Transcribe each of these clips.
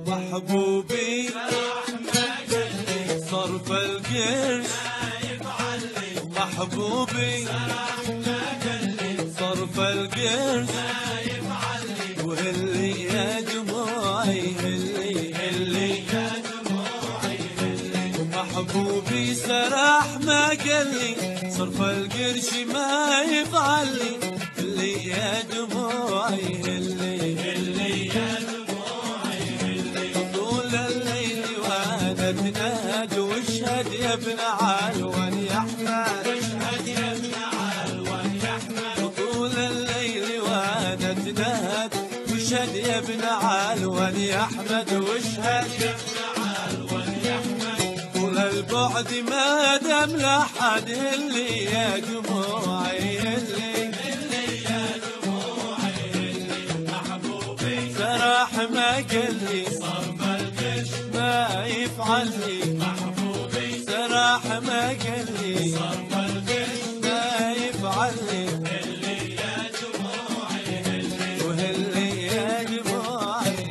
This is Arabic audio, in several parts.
محبوبي صرف القرش محبوبي صرف القرش وهلي يا دموعي هلي يا دموعي محبوبي سراح ما قالي صرف القرش ما يفعلي هلي يا دموعي هلي يا دموعي طول الليل وانا تنادي واشهد يا ابن علوان يا احمد واشهد يا ابن علوان يا احمد طول الليل وانا تنادي واشهد يا ابن علوان يا احمد واشهد يا ابن علوان يا احمد طول البعد ما دام لحد اللي يا دموعي اللي يا دموعي محبوبي سراح ما قالي صرف القرش ما يفعلي محبوبي سراح ما قالي صرف القرش ما يفعلي اللي يا دموعي وهلي يا دموعي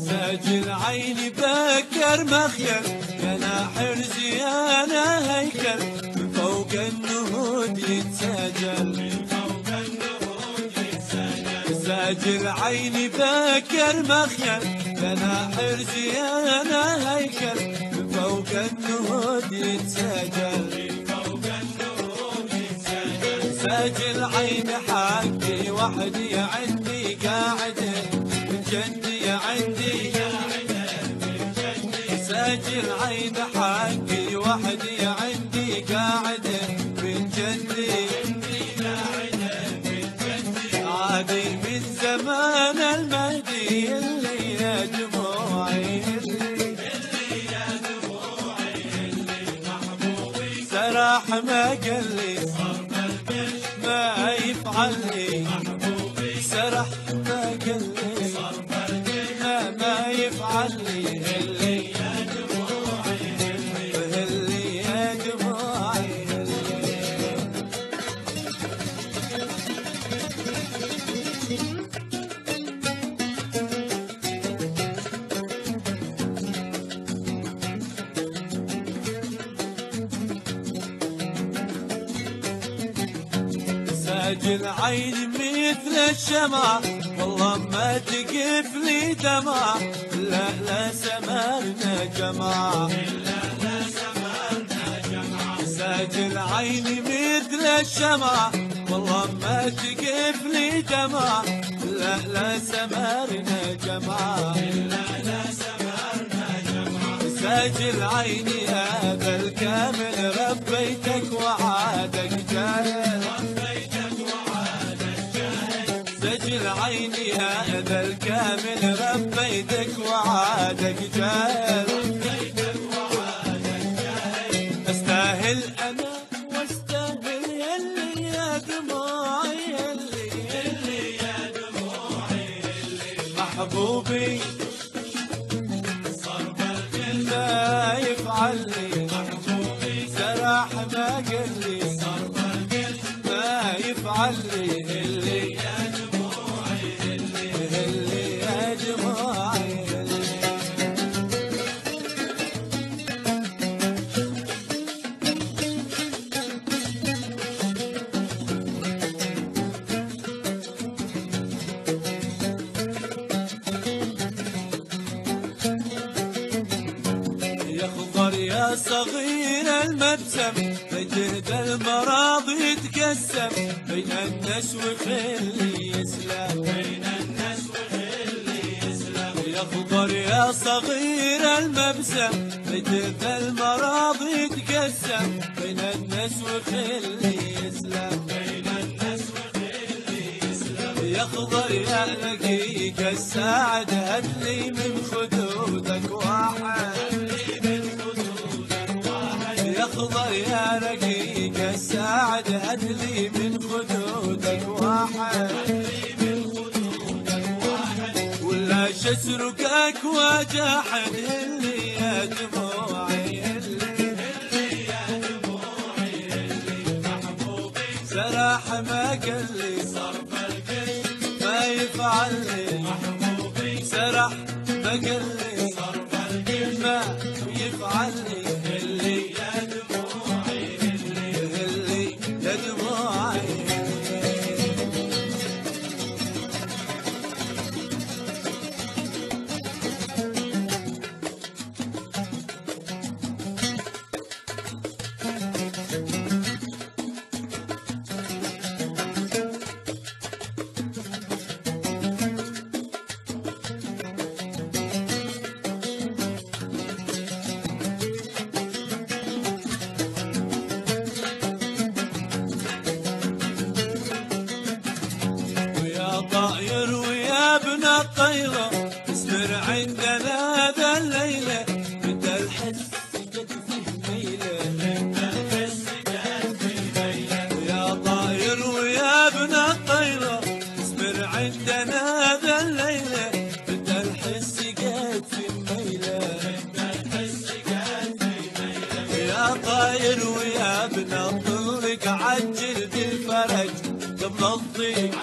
ساجل عيني بكر مخيل يا حرزي انا هيكل من فوق النهود يتساجل من فوق النهود يتساجل ساجل عيني بكر مخيل يا حرزي انا هيكل من فوق النهود يتساجل من فوق النهود يتساجل ساجل عيني حقي وحدي عندي قاعده من جندي عندي ساجل عين حقي وحدي عندي قاعدة من جندي عادي من زمان المهدي اللي يا دموعي اللي يا دموعي محبوبي سراح ما قالي صرف القرش ما يفعلي محبوبي سراح ما قالي صرف القرش ما يفعلي اللي ساجل عيني مثل الشمع والله ما تقف لي دمع لا لا سمرنا جمع لا سمرنا جمع ساجل عيني مثل الشمع والله ما تقف لي دمع لا لا سمرنا جمع لا سمرنا جمع ساجل عيني هذا الكامل ربيتك وعادك جاهل سجل عيني هذا الكامل ربيتك وعادك جاهل استاهل انا واستاهل يلي يا دموعي يلي يا دموعي محبوبي صرف القرش ما يفعلي محبوبي سراح ما قالي صرف القرش ما يفعلي اللي يا يا صغير المبسم بجهد المراض يتقسم بين الناس وخلي يسلم بين الناس وخلي يسلم يا خضر يا صغير المبسم بجهد المراض يتقسم بين الناس وخلي يسلم بين الناس وخلي يسلم يا خضر يا رقيق السعد هدلي من خدودك واحد، يا خضر يا رقيق السعد هدلي من خدودك واحد، ولا شسركك وجاحد اللي يا دموعي سراح ما قال لي صرف القش ما يفعل لي محبوبي، سراح ما قال لي صرف القش ما يفعل لي اللي يا دموعي اللي يا دموعي. طاير ويا ابن الطيرة اصبر عندنا ذا الليلة، بدأ الحس قد فيه ميلة، بدأ الحس قد فيه ميلة. ويا طاير ويا ابن الطيرة اصبر عندنا ذا الليلة، بدأ الحس قد فيه ميلة، بدأ الحس قد فيه ميلة. يا طاير ويا ابن الطيرة عجل بالفرج قبل الضيق،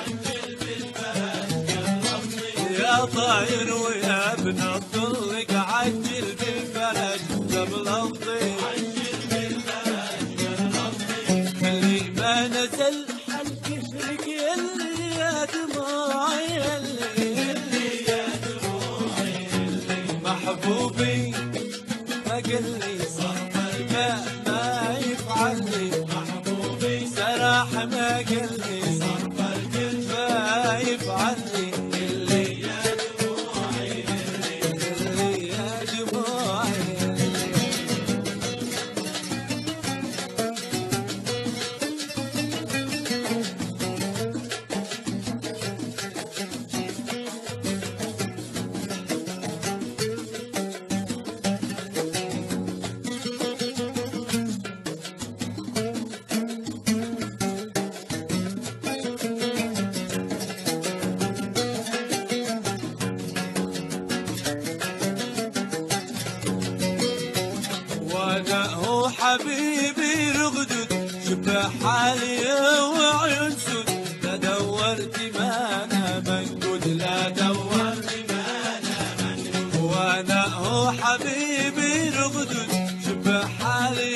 يا طاير ويا ابن الطلق عجل بالفرج قبل الضيق، اللي ما نزل حلقه لك اللي يا دموعي اللي يا دموعي محبوبي ما قال لي صرف الماء ما يفعل لي محبوبي، سراح ما قال لي صرف القلب ما يفعل لي هو حبيبي رغدد شبه حالي وعيون سود، لا دورت ما انا منقود، لا دورت ما انا منقود. وانا هو حبيبي رغدد شبه حالي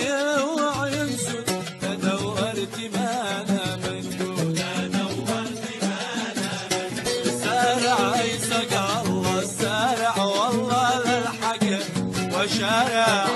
وعيون سود، لا دورت ما انا منقود، لا دورت ما انا منقود. سارع يسق الله السارع والله للحق وشارع